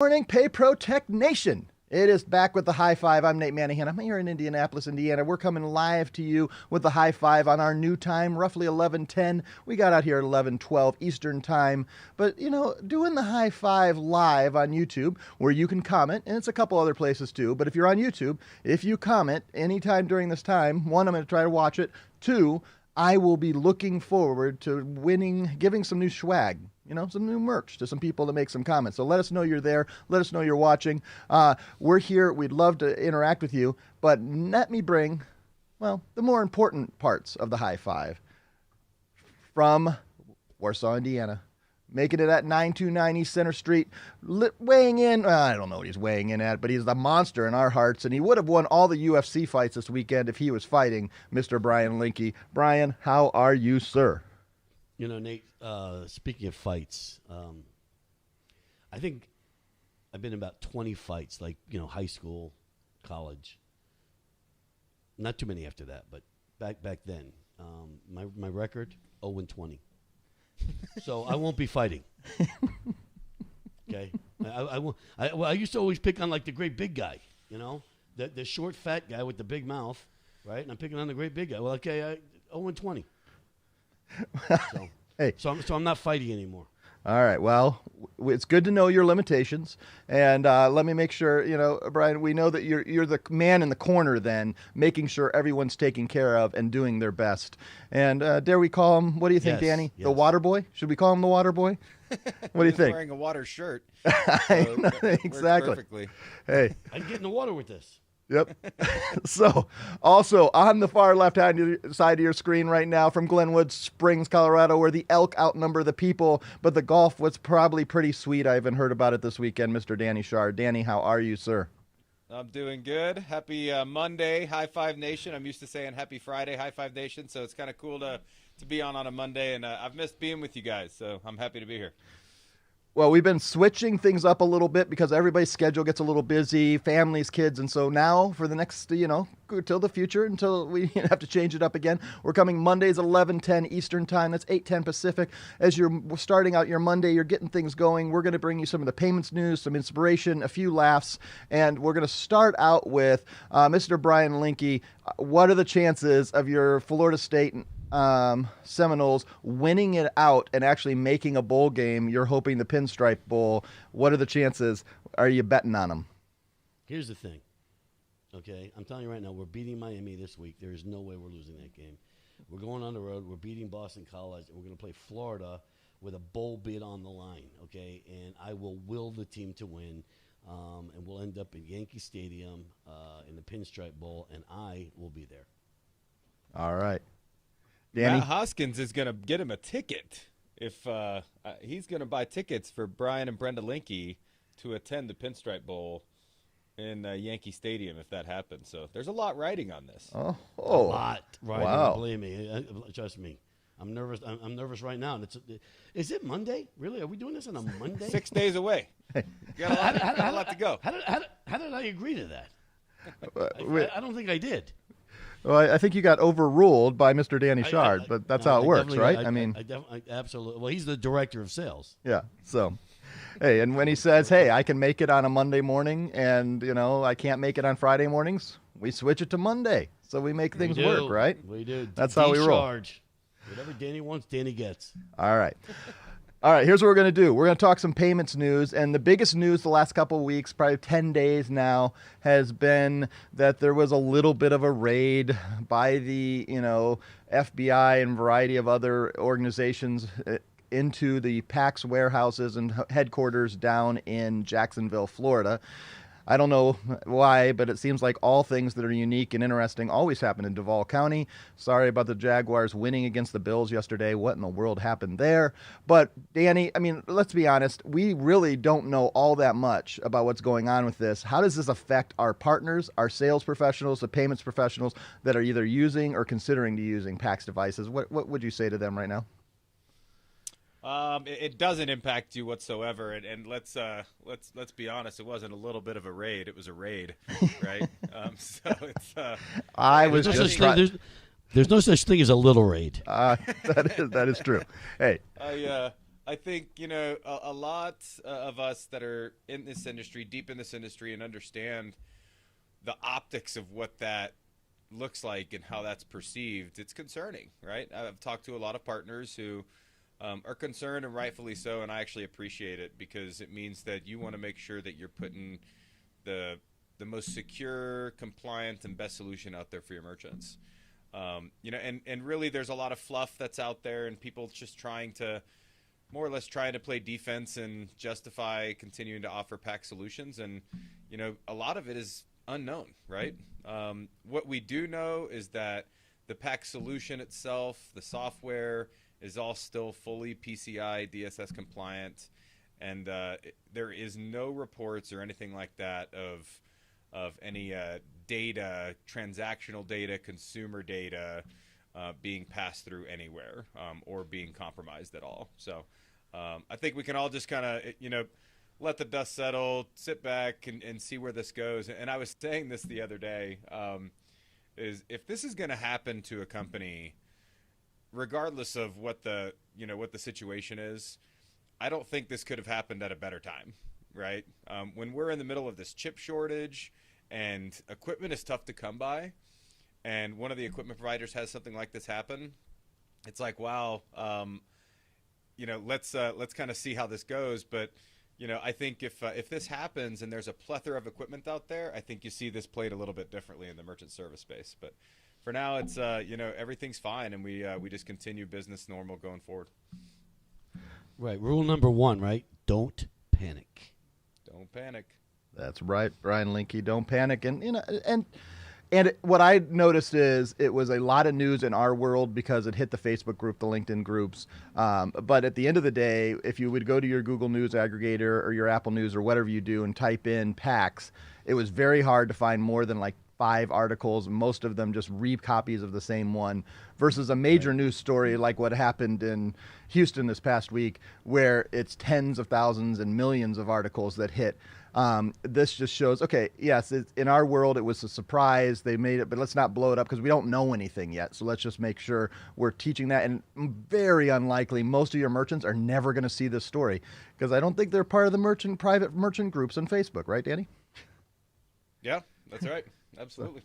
Morning, Pay Pro Tech Nation. It is back with the High Five. I'm Nate Manahan. I'm here in Indianapolis, Indiana. We're coming live to you with the High Five on our new time, roughly 11:10. We got out here at 11:12 Eastern Time. But, you know, doing the High Five live on YouTube, where you can comment, and it's a couple other places too, but if you're on YouTube, if you comment anytime during this time, one, I'm going to try to watch it. Two, I will be looking forward to giving some new swag. You know, some new merch to some people to make some comments. So let us know you're there. Let us know you're watching. We're here. We'd love to interact with you. But let me bring, well, the more important parts of the High Five from Warsaw, Indiana. Making it at 929 East Center Street. Weighing in, I don't know what he's weighing in at, but he's the monster in our hearts. And he would have won all the UFC fights this weekend if he was fighting Mr. Brian Linke. Brian, how are you, sir? You know, Nate, speaking of fights, I think I've been in about 20 fights, like, you know, high school, college. Not too many after that, but back then. My record, 0-20. So I won't be fighting. Okay? I used to always pick on, like, the great big guy, you know? The short, fat guy with the big mouth, right? And I'm picking on the great big guy. Well, okay, 0-20. So I'm not fighting anymore. All right. Well, it's good to know your limitations, and let me make sure, you know, Brian. We know that you're the man in the corner, then making sure everyone's taken care of and doing their best. And dare we call him? What do you think, Yes, Danny? yes. The water boy? Should we call him the water boy? What do you think? Wearing a water shirt. Exactly. Perfectly. Hey. I can get in the water with this. Yep. So, also on the far left-hand side of your screen right now from Glenwood Springs, Colorado, where the elk outnumber the people, but the golf was probably pretty sweet. I haven't heard about it this weekend, Mr. Danny Shard. Danny, how are you, sir? I'm doing good. Happy Monday, High Five Nation. I'm used to saying Happy Friday, High Five Nation, so it's kind of cool to be on a Monday, and I've missed being with you guys, so I'm happy to be here. Well, we've been switching things up a little bit because everybody's schedule gets a little busy, families, kids, and so now for the next, you know, till the future, until we have to change it up again, we're coming Mondays at 11:10 Eastern Time. That's 8:10 Pacific. As you're starting out your Monday, you're getting things going. We're going to bring you some of the payments news, some inspiration, a few laughs, and we're going to start out with Mr. Brian Linke. What are the chances of your Florida State Seminoles winning it out and actually making a bowl game? You're hoping the Pinstripe Bowl. What are the chances? Are you betting on them? Here's the thing. Okay, I'm telling you right now, we're beating Miami this week. There is no way we're losing that game. We're going on the road. We're beating Boston College, and we're going to play Florida with a bowl bid on the line. Okay, and I will will the team to win, and we'll end up at Yankee Stadium in the Pinstripe Bowl, and I will be there. All right. Danny? Matt Hoskins is going to get him a ticket if he's going to buy tickets for Brian and Brenda Linke to attend the Pinstripe Bowl in Yankee Stadium if that happens. So there's a lot riding on this. A lot, right? Wow. Believe me, trust me. I'm nervous. I'm nervous right now. And is it Monday? Really? Are we doing this on a Monday? 6 days away. You got a lot to go. How did I agree to that? I don't think I did. Well, I think you got overruled by Mr. Danny Shard, but that's how it works, right? I mean, absolutely. Well, he's the director of sales. yeah. So, hey, and when he says, "Hey, I can make it on a Monday morning, and you know I can't make it on Friday mornings," we switch it to Monday, so we make things work, right? We do. That's how we roll. Whatever Danny wants, Danny gets. All right. All right, here's what we're going to do. We're going to talk some payments news, and the biggest news the last couple of weeks, probably 10 days now, has been that there was a little bit of a raid by the, you know, FBI and a variety of other organizations into the PAX warehouses and headquarters down in Jacksonville, Florida. I don't know why, but it seems like all things that are unique and interesting always happen in Duval County. Sorry about the Jaguars winning against the Bills yesterday. What in the world happened there? But, Danny, I mean, let's be honest. We really don't know all that much about what's going on with this. How does this affect our partners, our sales professionals, the payments professionals that are either using or considering to using PAX devices? What would you say to them right now? It doesn't impact you whatsoever, and let's be honest. It wasn't a little bit of a raid; it was a raid, right? So it's. There's no such thing as a little raid. That is true. Hey, I think, a lot of us that are in this industry, deep in this industry, and understand the optics of what that looks like and how that's perceived, it's concerning, right? I've talked to a lot of partners who are concerned, and rightfully so, and I actually appreciate it because it means that you want to make sure that you're putting the most secure, compliant, and best solution out there for your merchants. And really there's a lot of fluff that's out there and people just trying to more or less trying to play defense and justify continuing to offer pack solutions. And, a lot of it is unknown, right? What we do know is that the pack solution itself, the software, is all still fully PCI DSS compliant. And there is no reports or anything like that of any data, transactional data, consumer data being passed through anywhere or being compromised at all. So I think we can all just kind of, let the dust settle, sit back and see where this goes. And I was saying this the other day, is if this is going to happen to a company, regardless of what the situation is, I don't think this could have happened at a better time, right? When we're in the middle of this chip shortage and equipment is tough to come by, and one of the equipment providers has something like this happen, it's like, wow, let's kind of see how this goes. But I think if this happens and there's a plethora of equipment out there, I think you see this played a little bit differently in the merchant service space. But for now, it's everything's fine, and we just continue business normal going forward. Right. Rule number 1, right? Don't panic. Don't panic. That's right, Brian Linke. Don't panic. And what I noticed is it was a lot of news in our world because it hit the Facebook group, the LinkedIn groups. But at the end of the day, if you would go to your Google News aggregator or your Apple News or whatever you do and type in PAX, it was very hard to find more than like 5 articles, most of them just recopies of the same one, versus a major news story like what happened in Houston this past week, where it's tens of thousands and millions of articles that hit. This just shows, okay, yes, in our world it was a surprise. They made it, but let's not blow it up because we don't know anything yet. So let's just make sure we're teaching that. And very unlikely, most of your merchants are never going to see this story because I don't think they're part of the private merchant groups on Facebook, right, Danny? Yeah, that's right. Absolutely.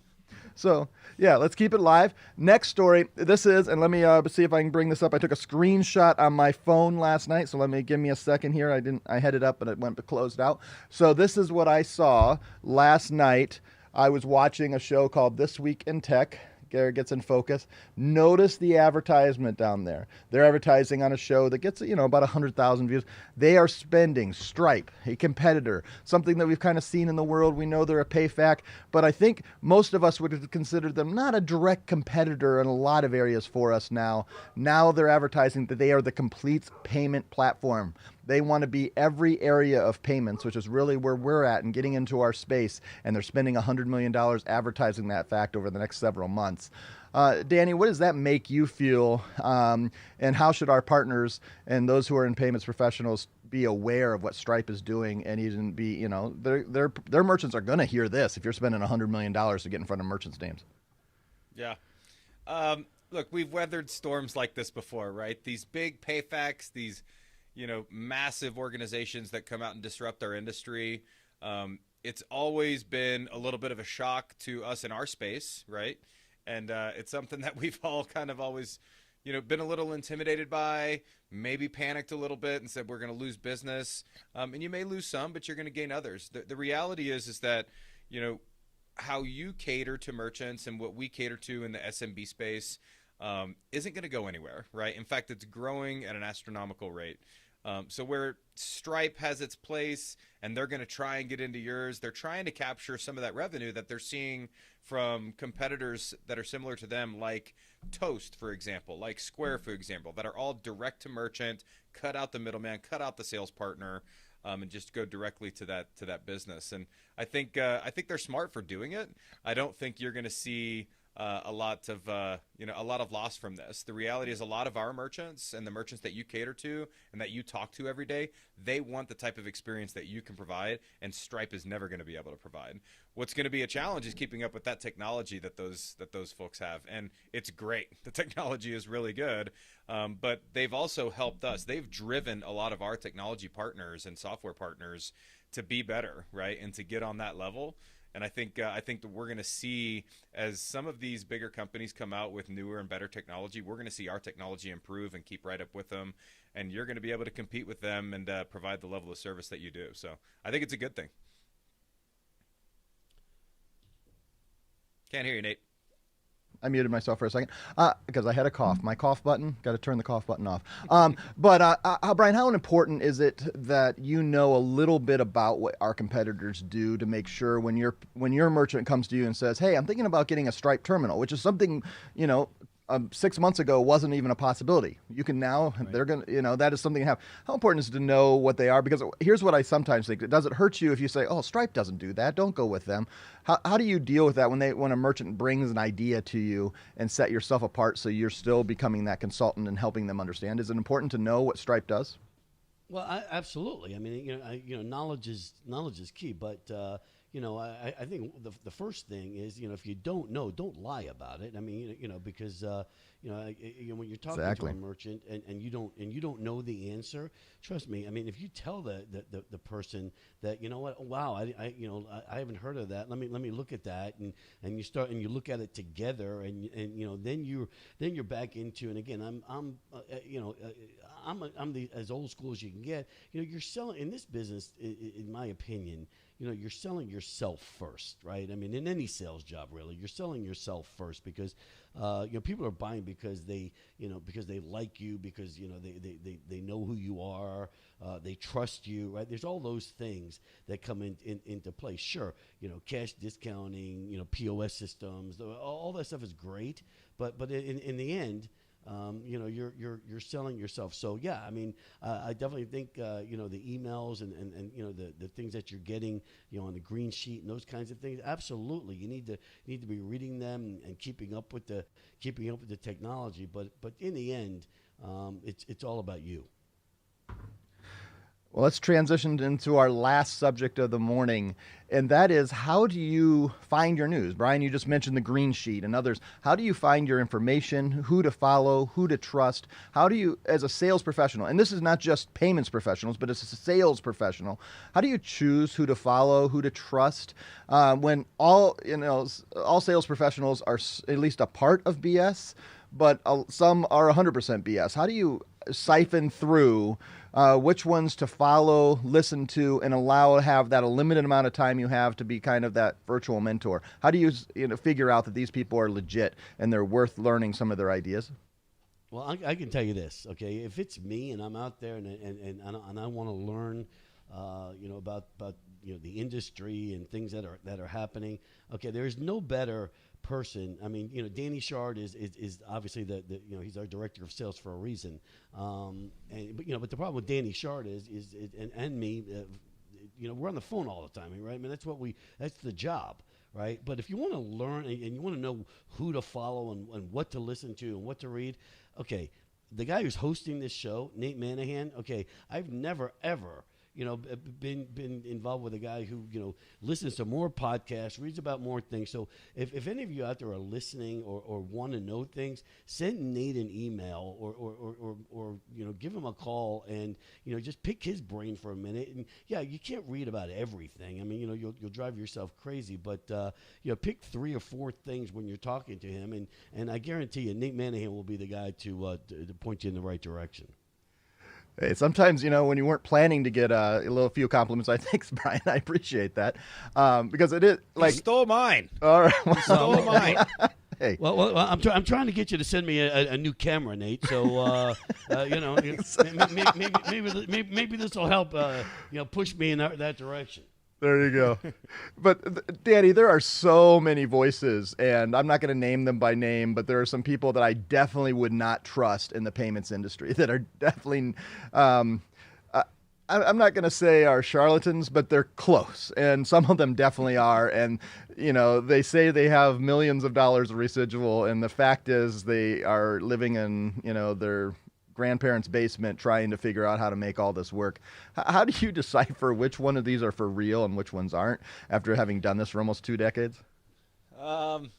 So, yeah, let's keep it live. Next story. This is, and let me see if I can bring this up. I took a screenshot on my phone last night, so give me a second here. I had it up, but it went closed out. So this is what I saw last night. I was watching a show called This Week in Tech. Garrett gets in focus. Notice the advertisement down there. They're advertising on a show that gets, about 100,000 views. They are spending Stripe, a competitor, something that we've kind of seen in the world. We know they're a PayFac, but I think most of us would have considered them not a direct competitor in a lot of areas for us now. Now they're advertising that they are the complete payment platform. They want to be every area of payments, which is really where we're at and getting into our space. And they're spending $100 million advertising that fact over the next several months. Danny, what does that make you feel? And how should our partners and those who are in payments professionals be aware of what Stripe is doing and even be, their merchants are going to hear this if you're spending $100 million to get in front of merchants' names. Yeah. Look, we've weathered storms like this before, right? These big PayFacs, these massive organizations that come out and disrupt our industry. It's always been a little bit of a shock to us in our space, right? And it's something that we've all kind of always, been a little intimidated by, maybe panicked a little bit and said we're going to lose business. And you may lose some, but you're going to gain others. The reality is that, how you cater to merchants and what we cater to in the SMB space isn't going to go anywhere, right? In fact, it's growing at an astronomical rate. So where Stripe has its place and they're going to try and get into yours, they're trying to capture some of that revenue that they're seeing from competitors that are similar to them, like Toast, for example, like Square, for example, that are all direct to merchant, cut out the middleman, cut out the sales partner, and just go directly to that business. And I think they're smart for doing it. I don't think you're going to see a lot of a lot of loss from this. The reality is, a lot of our merchants and the merchants that you cater to and that you talk to every day, they want the type of experience that you can provide, and Stripe is never going to be able to provide. What's going to be a challenge is keeping up with that technology that those folks have, and it's great. The technology is really good, but they've also helped us. They've driven a lot of our technology partners and software partners to be better, right, and to get on that level. And I think that we're going to see, as some of these bigger companies come out with newer and better technology, we're going to see our technology improve and keep right up with them. And you're going to be able to compete with them and provide the level of service that you do. So I think it's a good thing. Can't hear you, Nate. I muted myself for a second because I had a cough. My cough button, got to turn the cough button off. Brian, how important is it that you know a little bit about what our competitors do to make sure when your merchant comes to you and says, "Hey, I'm thinking about getting a Stripe terminal," which is something 6 months ago wasn't even a possibility. You can now, right. They're going to, that is something to have. How important is it to know what they are? Because here's what I sometimes think. Does it hurt you if you say, "Oh, Stripe doesn't do that. Don't go with them"? How do you deal with that when a merchant brings an idea to you and set yourself apart so you're still becoming that consultant and helping them understand? Is it important to know what Stripe does? Well, absolutely. I mean, knowledge is key, but I think the first thing is, if you don't know, don't lie about it. I mean, because when you're talking to a merchant and you don't know the answer, trust me. I mean, if you tell the person that, wow, I haven't heard of that. Let me look at that, and you start and you look at it together, and then you're back into. And again, I'm as old school as you can get. You're selling in this business, in my opinion. You're selling yourself first, right? I mean, in any sales job, really, you're selling yourself first because, people are buying because they like you, because, they know who you are, they trust you, right? There's all those things that come into play. Sure, cash discounting, POS systems, all that stuff is great, but in the end, you're selling yourself. So yeah, I mean, I definitely think the emails and the things that you're getting on the green sheet and those kinds of things. Absolutely, you need to be reading them and keeping up with the technology. But in the end, it's all about you. Well, let's transition into our last subject of the morning, and that is, how do you find your news? Brian, you just mentioned the green sheet and others. How do you find your information, who to follow, who to trust? How do you, as a sales professional, and this is not just payments professionals, but it's a sales professional, how do you choose who to follow, who to trust, when all sales professionals are at least a part of BS, but some are 100% BS? How do you siphon through which ones to follow, listen to, and allow to have that a limited amount of time you have to be kind of that virtual mentor? How do you figure out that these people are legit and they're worth learning some of their ideas? Well, I can tell you this, okay? If it's me and I'm out there and I want to learn, about the industry and things that are happening, okay, there's no better person. I mean, Danny Shard is obviously the he's our director of sales for a reason. But the problem with Danny Shard is and me, we're on the phone all the time, right? I mean, that's the job, right? But if you want to learn and you want to know who to follow and what to listen to and what to read, okay, the guy who's hosting this show, Nate Manahan, okay, I've never ever been involved with a guy who listens to more podcasts, reads about more things. So if any of you out there are listening or want to know things, send Nate an email or give him a call and just pick his brain for a minute. And yeah, you can't read about everything. I mean, you'll drive yourself crazy, but pick 3 or 4 things when you're talking to him, and I guarantee you, Nate Manahan will be the guy to point you in the right direction. Hey, sometimes, when you weren't planning to get a few compliments, thanks, Brian. I appreciate that. Because it is like... You stole mine. All right. You stole mine. Hey. Well, I'm trying to get you to send me a new camera, Nate. So, maybe this will help, push me in that direction. There you go. But, Danny, there are so many voices, and I'm not going to name them by name, but there are some people that I definitely would not trust in the payments industry that are definitely I'm not going to say are charlatans, but they're close, and some of them definitely are. And they say they have millions of dollars of residual, and the fact is they are living in their grandparents' basement trying to figure out how to make all this work. How do you decipher which one of these are for real and which ones aren't after having done this for almost 2 decades?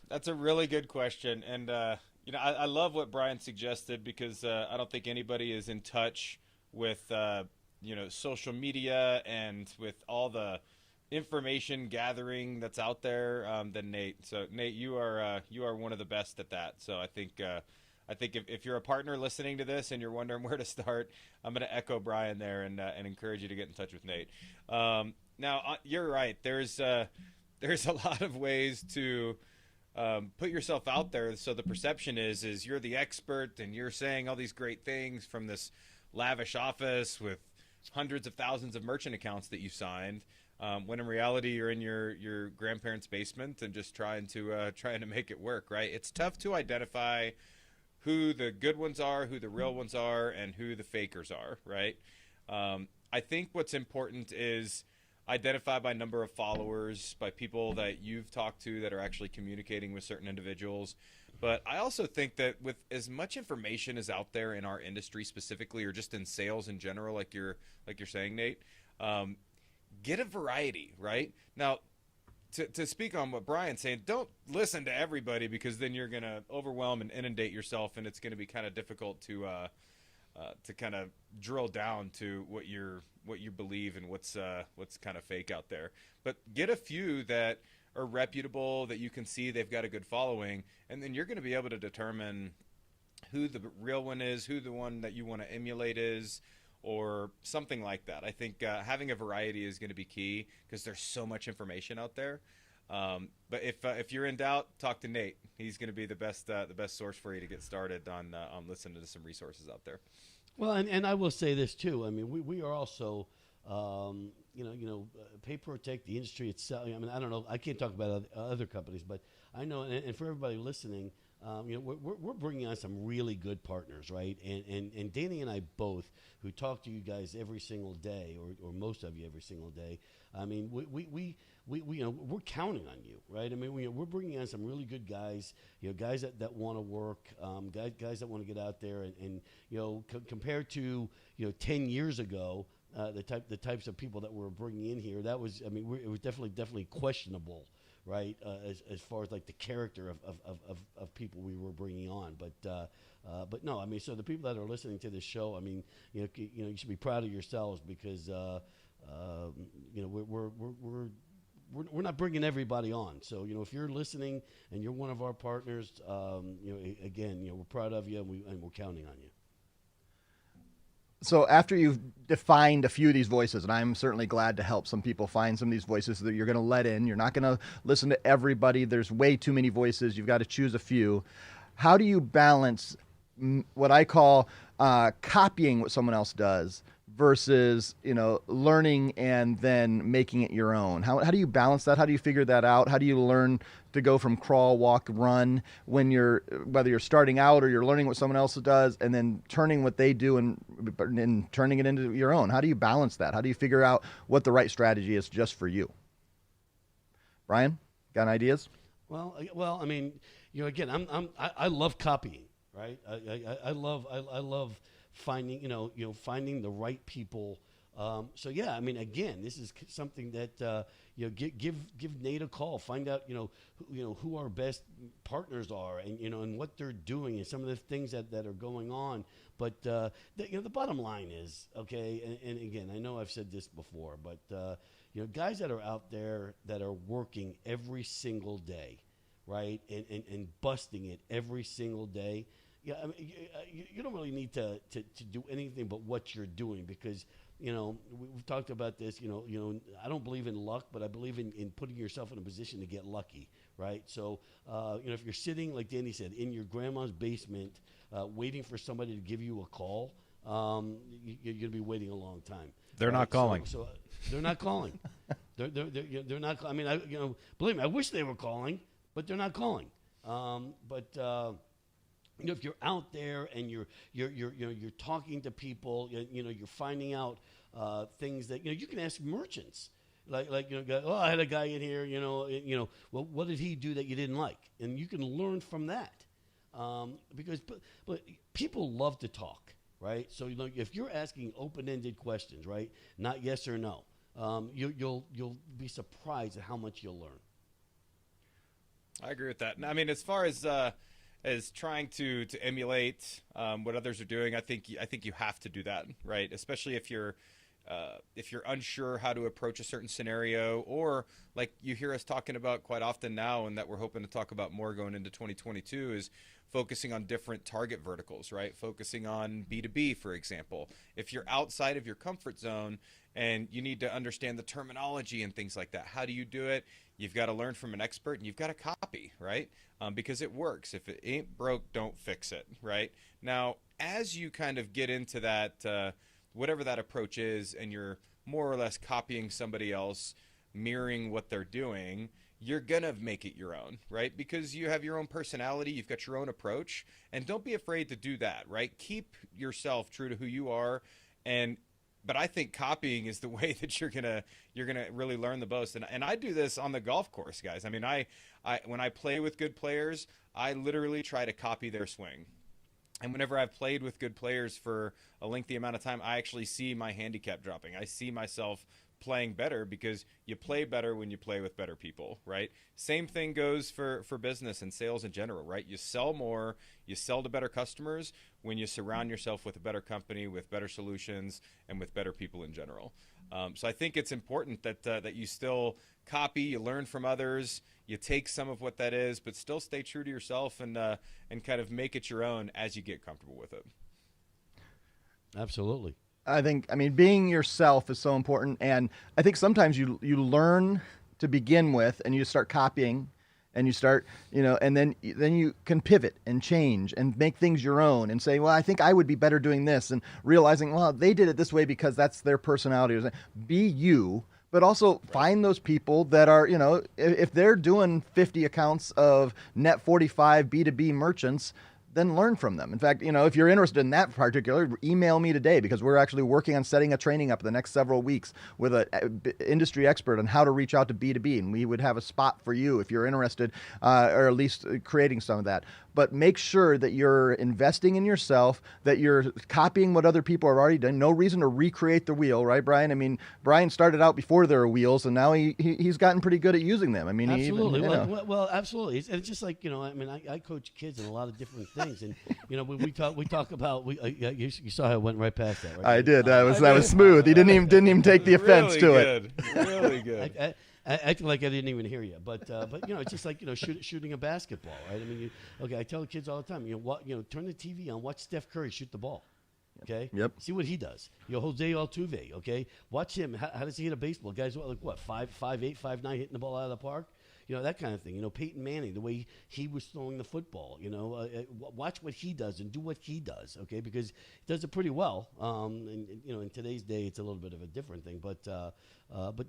That's a really good question, and I love what Brian suggested because I don't think anybody is in touch with social media and with all the information gathering that's out there than Nate. So Nate, you are one of the best at that. So I think if you're a partner listening to this and you're wondering where to start, I'm going to echo Brian there and encourage you to get in touch with Nate. Now you're right. There's a lot of ways to put yourself out there. So the perception is you're the expert and you're saying all these great things from this lavish office with hundreds of thousands of merchant accounts that you signed. When in reality you're in your grandparents' basement and just trying to make it work. Right? It's tough to identify who the good ones are, who the real ones are, and who the fakers are. Right? I think what's important is identify by number of followers, by people that you've talked to that are actually communicating with certain individuals. But I also think that with as much information as out there in our industry specifically, or just in sales in general, like you're saying, Nate, get a variety, right? Now, to speak on what Brian's saying, don't listen to everybody because then you're going to overwhelm and inundate yourself, and it's going to be kind of difficult to kind of drill down to what you believe and what's kind of fake out there. But get a few that are reputable, that you can see they've got a good following, and then you're going to be able to determine who the real one is, who the one that you want to emulate is, or something like that. I think having a variety is going to be key because there's so much information out there. But if you're in doubt, talk to Nate. He's going to be the best source for you to get started on listening to some resources out there. Well, and I will say this too. I mean, we are also, pay per take, the industry itself. I mean, I don't know. I can't talk about other companies, but I know, and for everybody listening, we're bringing on some really good partners, right? And Danny and I both, who talk to you guys every single day, or most of you every single day. I mean, we're counting on you, right? I mean, we're bringing on some really good guys, guys that want to work, guys that want to get out there, and compared to 10 years ago, the types of people that we're bringing in here, that was, I mean, it was definitely questionable, right? As far as like the character of people we were bringing on, but no, I mean, so the people that are listening to this show, I mean, you should be proud of yourselves because we're not bringing everybody on. So if you're listening and you're one of our partners, again, we're proud of you and we're counting on you. So after you've defined a few of these voices, and I'm certainly glad to help some people find some of these voices that you're going to let in. You're not going to listen to everybody. There's way too many voices. You've got to choose a few. How do you balance what I call copying what someone else does versus learning and then making it your own? How do you balance that? How do you figure that out? How do you learn to go from crawl, walk, run when whether you're starting out or you're learning what someone else does and then turning what they do and turning it into your own? How do you balance that? How do you figure out what the right strategy is just for you? Brian, got ideas? Well, I mean, again, I love copying, right? I love finding, finding the right people. So yeah, I mean, again, this is something that give Nate a call, find out who our best partners are, and and what they're doing, and some of the things that are going on. But the bottom line is, okay, and again, I know I've said this before, but guys that are out there that are working every single day, right, and busting it every single day. Yeah, I mean, you don't really need to do anything but what you're doing because, we've talked about this, I don't believe in luck, but I believe in putting yourself in a position to get lucky, right? So, if you're sitting, like Danny said, in your grandma's basement waiting for somebody to give you a call, you're going to be waiting a long time. They're not calling. So they're not calling. They're not. I mean, believe me, I wish they were calling, but they're not calling. If you're out there and you're talking to people, you're finding out things that you can ask merchants. Like oh, I had a guy in here, well, what did he do that you didn't like? And you can learn from that, because but people love to talk, right? So if you're asking open-ended questions, right, not yes or no, you'll be surprised at how much you'll learn. I agree with that. I mean, as far as trying to emulate what others are doing, I think you have to do that, right? Especially if you're unsure how to approach a certain scenario, or like you hear us talking about quite often now, and that we're hoping to talk about more going into 2022, is focusing on different target verticals, right? Focusing on B2B, for example. If you're outside of your comfort zone and you need to understand the terminology and things like that, how do you do it? You've got to learn from an expert, and you've got to copy, right? Because it works. If it ain't broke, don't fix it, right? Now, as you kind of get into that, whatever that approach is, and you're more or less copying somebody else, mirroring what they're doing, you're going to make it your own, right? Because you have your own personality, you've got your own approach, and don't be afraid to do that, right? Keep yourself true to who you are, but I think copying is the way that you're gonna really learn the most. And I do this on the golf course, guys. I mean, I when I play with good players, I literally try to copy their swing. And whenever I've played with good players for a lengthy amount of time, I actually see my handicap dropping. I see myself playing better, because you play better when you play with better people, right? Same thing goes for business and sales in general, right? You sell more, you sell to better customers when you surround yourself with a better company, with better solutions, and with better people in general. So I think it's important that you still copy, you learn from others, you take some of what that is, but still stay true to yourself and kind of make it your own as you get comfortable with it. Absolutely. I mean, being yourself is so important, and I think sometimes you learn to begin with, and you start copying, and you start, and then you can pivot and change and make things your own, and say, well, I think I would be better doing this, and realizing, well, they did it this way because that's their personality. Be you, but also find those people that are, if they're doing 50 accounts of Net 45 B2B merchants, then learn from them. In fact, if you're interested in that particular, email me today, because we're actually working on setting a training up the next several weeks with an industry expert on how to reach out to B2B. And we would have a spot for you if you're interested, or at least creating some of that. But make sure that you're investing in yourself, that you're copying what other people have already done. No reason to recreate the wheel, right, Brian? I mean, Brian started out before there were wheels, and now he's gotten pretty good at using them. I mean, absolutely. Well, absolutely. It's just like, I coach kids in a lot of different things, and when we talk about you saw how I went right past that, right? I did. That was smooth. He didn't even take the offense to it. Really good. I acting like I didn't even hear you, but it's just like shooting a basketball, right? I mean, I tell the kids all the time, turn the TV on, watch Steph Curry shoot the ball, okay? Yep. See what he does. Jose Altuve, okay? Watch him. How does he hit a baseball? Guys, like what, 5'8", 5'9", hitting the ball out of the park. That kind of thing. Peyton Manning, the way he was throwing the football. Watch what he does and do what he does. Okay, because he does it pretty well. And in today's day, it's a little bit of a different thing. But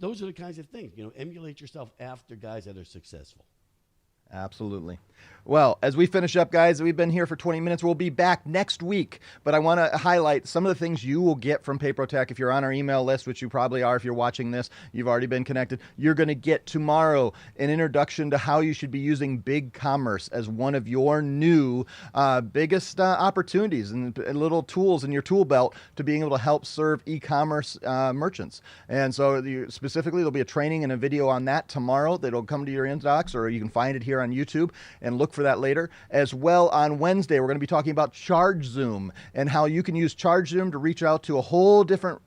those are the kinds of things. Emulate yourself after guys that are successful. Absolutely. Well, as we finish up, guys, we've been here for 20 minutes. We'll be back next week, but I want to highlight some of the things you will get from PayProTech. If you're on our email list, which you probably are if you're watching this, you've already been connected. You're going to get tomorrow an introduction to how you should be using BigCommerce as one of your new biggest opportunities and little tools in your tool belt to being able to help serve e-commerce merchants. And so specifically, there'll be a training and a video on that tomorrow that'll come to your inbox, or you can find it here on YouTube and look for that later. As well, on Wednesday, we're going to be talking about ChargeZoom and how you can use ChargeZoom to reach out to a whole different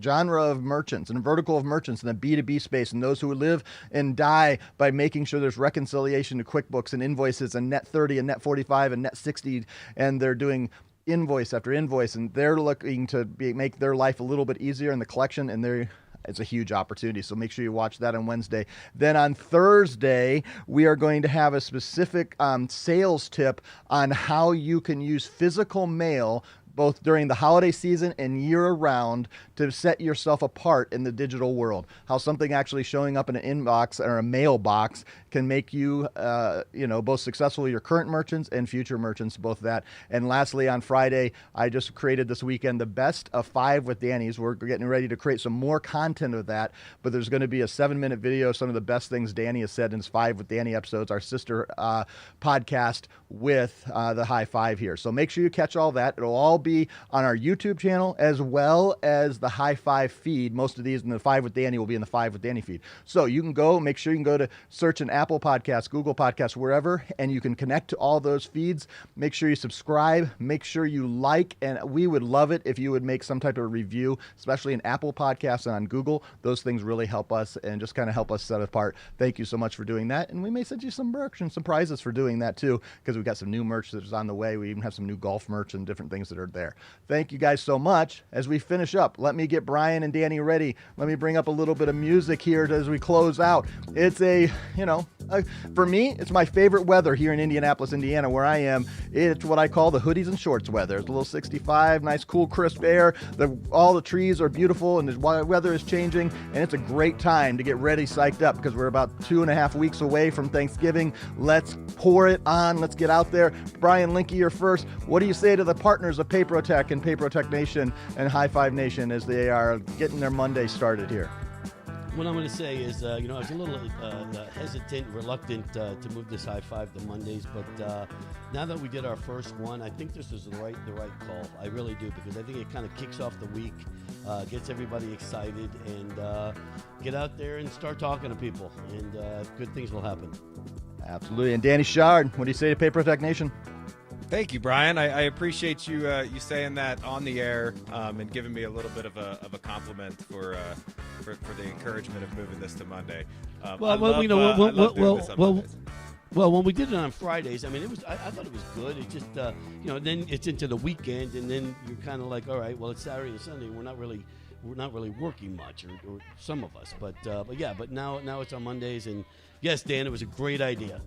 genre of merchants and vertical of merchants in the B2B space, and those who live and die by making sure there's reconciliation to QuickBooks and invoices and Net 30 and Net 45 and Net 60, and they're doing invoice after invoice, and they're looking to make their life a little bit easier in the collection, and it's a huge opportunity. So make sure you watch that on Wednesday. Then on Thursday, we are going to have a specific sales tip on how you can use physical mail both during the holiday season and year-round, to set yourself apart in the digital world. How something actually showing up in an inbox or a mailbox can make you, both successful your current merchants and future merchants, both that. And lastly, on Friday, I just created this weekend the best of 5 with Danny's. We're getting ready to create some more content of that, but there's going to be a 7-minute video of some of the best things Danny has said in his 5 with Danny episodes, our sister podcast with the High Five here. So make sure you catch all that. It'll all be on our YouTube channel as well as the High Five feed. Most of these in the 5 with Danny will be in the 5 with Danny feed. So you can make sure you can go to search an Apple Podcasts, Google Podcasts, wherever, and you can connect to all those feeds. Make sure you subscribe. Make sure you like, and we would love it if you would make some type of review, especially in Apple Podcasts and on Google. Those things really help us and just kind of help us set apart. Thank you so much for doing that. And we may send you some merch and some prizes for doing that too, because we've got some new merch that's on the way. We even have some new golf merch and different things that are there. Thank you guys so much. As we finish up, let me get Brian and Danny ready. Let me bring up a little bit of music here as we close out. It's for me, it's my favorite weather here in Indianapolis, Indiana, where I am. It's what I call the hoodies and shorts weather. It's a little 65, nice, cool, crisp air. All the trees are beautiful and the weather is changing, and it's a great time to get ready, psyched up, because we're about 2.5 weeks away from Thanksgiving. Let's pour it on. Let's get out there. Brian Linke, you're first. What do you say to the partners of Paprotech and Paprotech Nation and High Five Nation as they are getting their Monday started here? What I'm going to say is, I was a little hesitant, reluctant to move this High Five to Mondays, but now that we did our first one, I think this is the right call. I really do, because I think it kind of kicks off the week, gets everybody excited, and get out there and start talking to people, and good things will happen. Absolutely. And Danny Shard, what do you say to Paprotech Nation? Thank you, Brian. I appreciate you saying that on the air and giving me a little bit of a compliment for the encouragement of moving this to Monday. When we did it on Fridays, I mean, I thought it was good. It just then it's into the weekend, and then you're kind of like, all right, well, it's Saturday and Sunday. We're not really working much, or some of us, but now it's on Mondays, and yes, Dan, it was a great idea.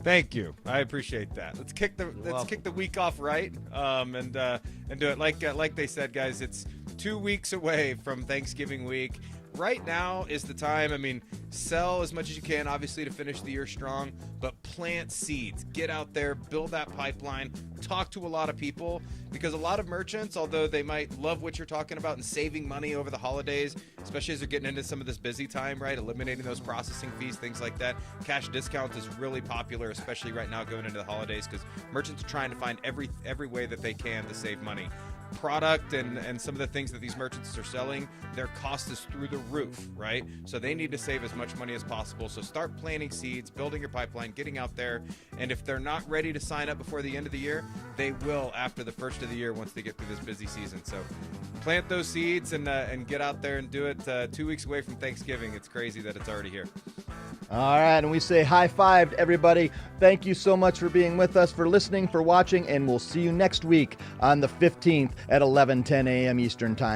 Thank you. I appreciate that. Let's kick the week off right, and do it like they said, guys. It's 2 weeks away from Thanksgiving week. Right now is the time. I mean, sell as much as you can, obviously, to finish the year strong, but plant seeds. Get out there, build that pipeline, talk to a lot of people, because a lot of merchants, although they might love what you're talking about and saving money over the holidays, especially as they're getting into some of this busy time, right? Eliminating those processing fees, things like that. Cash discount is really popular, especially right now going into the holidays, because merchants are trying to find every way that they can to save money. Product and some of the things that these merchants are selling, their cost is through the roof, right? So they need to save as much money as possible. So start planting seeds, building your pipeline, getting out there. And if they're not ready to sign up before the end of the year, they will after the first of the year once they get through this busy season. So plant those seeds and get out there and do it. 2 weeks away from Thanksgiving. It's crazy that it's already here. All right, and we say high five to everybody. Thank you so much for being with us, for listening, for watching, and we'll see you next week on the 15th at 11:10 a.m. Eastern Time.